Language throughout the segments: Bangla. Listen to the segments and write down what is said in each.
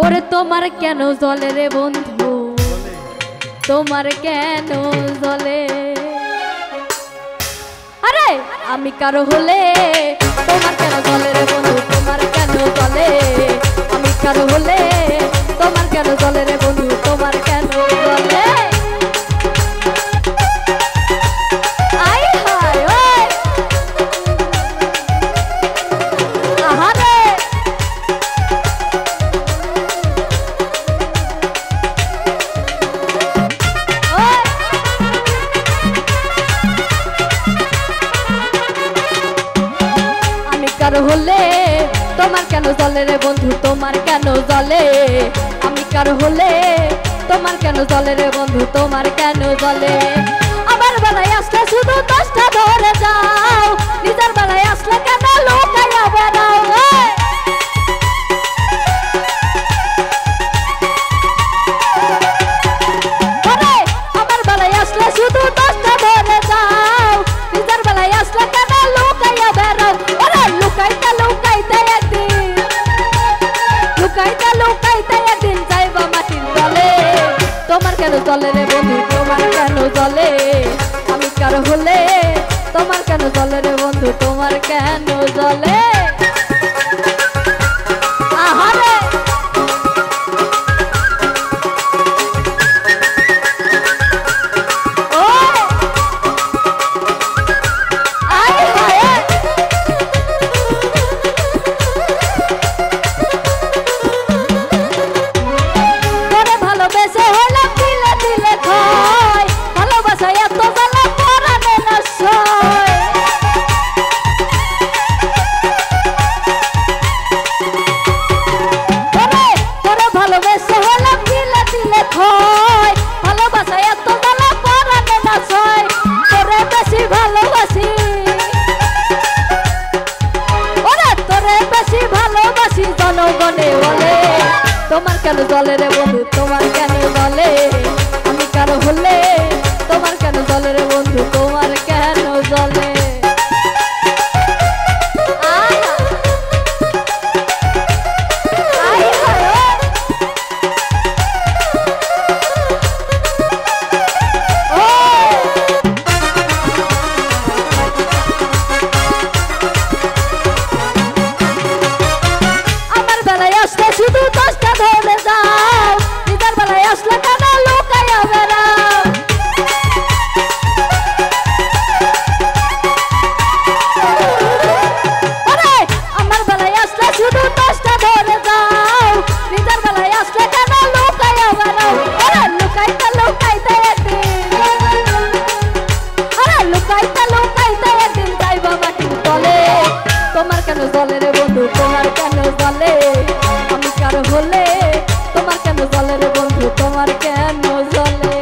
ওরে তোমার কেন জলে রে বন্ধু, তোমার কেন জলে? আরে আমি কারো হলে তোমার কেন জলে রে বন্ধু, তোমার কেন জলে? আমি কারো হলে তোমার কেন জলে রে বন্ধু, তোমার কেন জলে? হলে তোমার কেন জলে রে বন্ধু, তোমার কেন জলে? আমি কার হলে তোমার কেন জলে রে বন্ধু, তোমার কেন জলে? আমার বেলায় আসলে শুধু দশটা ধরে যাও, নিজের বেলায় আসলে কেন লুকাইয়া বেড়াও? আমার বেলায় আসলে শুধু দশটা ধরে যাও, নিজের বেলায় আসলে কেন লুকাইয়া বেড়াও? লুকাইতে লুকাইতে একদিন যাইবা মাটির তলে। তোমার কেন জলে রে বন্ধু, তোমার কেন জলে? আমি কার হলে তোমার কেন জলে রে বন্ধু, তোমার কেন জলে? তোমার কেন জলে রে বন্ধু, তোমার কেন জলে? আমি কারো হলে তোমার কেন জলে রে বন্ধু, তোমার কেন জলে? আমার বেলায় আসলে শুধু দশটা ধরে যাও, নিজের বেলায় আসলে কেন লুকাইয়া বেড়াও? আমার বেলায় আসলে শুধু দশটা ধরে যাও, নিজের বেলায় আসলে কেন লুকাইয়া বেড়াও? লুকাইতে লুকাইতে একদিন, লুকাইতে লুকাইতে একদিন যাইবা মাটির তলে। তোমার কেন জলে রে বন্ধু, তোমার কেন জলে? আমি কার হলে তোমার কেন জলে রে বন্ধু, তোমার কেন জলে?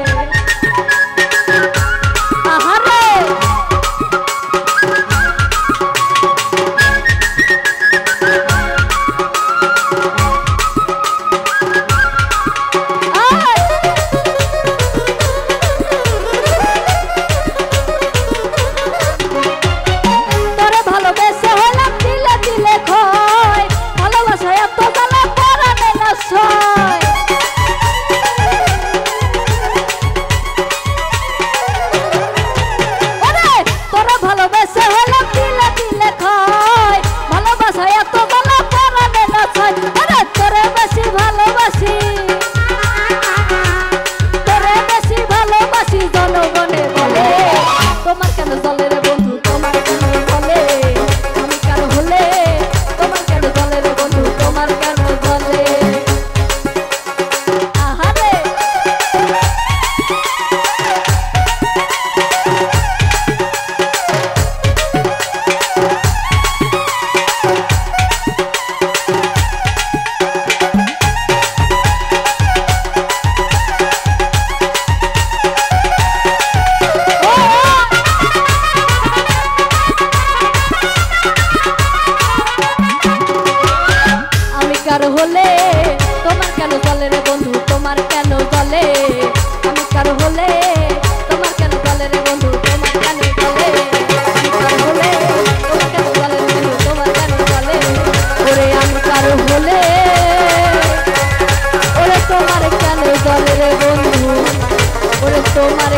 তোরে ভালোবেসে হলাম দিলে দিলে ক্ষয়, ভালোবাসা এত জ্বালা পরাণে না সয়। তোরে ভালোবেসে হলাম দিলে দিলে ক্ষয়, ভালোবাসা এত জ্বালা পরাণে না সয়। তোরে বেশি ভালোবাসি, তোরে বেশি ভালোবাসি জনগণে বলে। তোমার কেন জলে রে বন্ধু, তোমার কেন জলে? আমি কার হলে তোমার কেন জলে রে বন্ধু, তোমার কেন জলে? আমি কার হলে তোমার কেন জলে রে বন্ধু, তোমার কেন জলে? আমি কার হলে তোমার কেন জলে রে বন্ধু, তোমার কেন জলে? আমি কার হলে তোমার কেন জলে রে বন্ধু, তোমার কেন জলে? ওরে আমি কার হলে জলে রে বন্ধু ওরে তোমার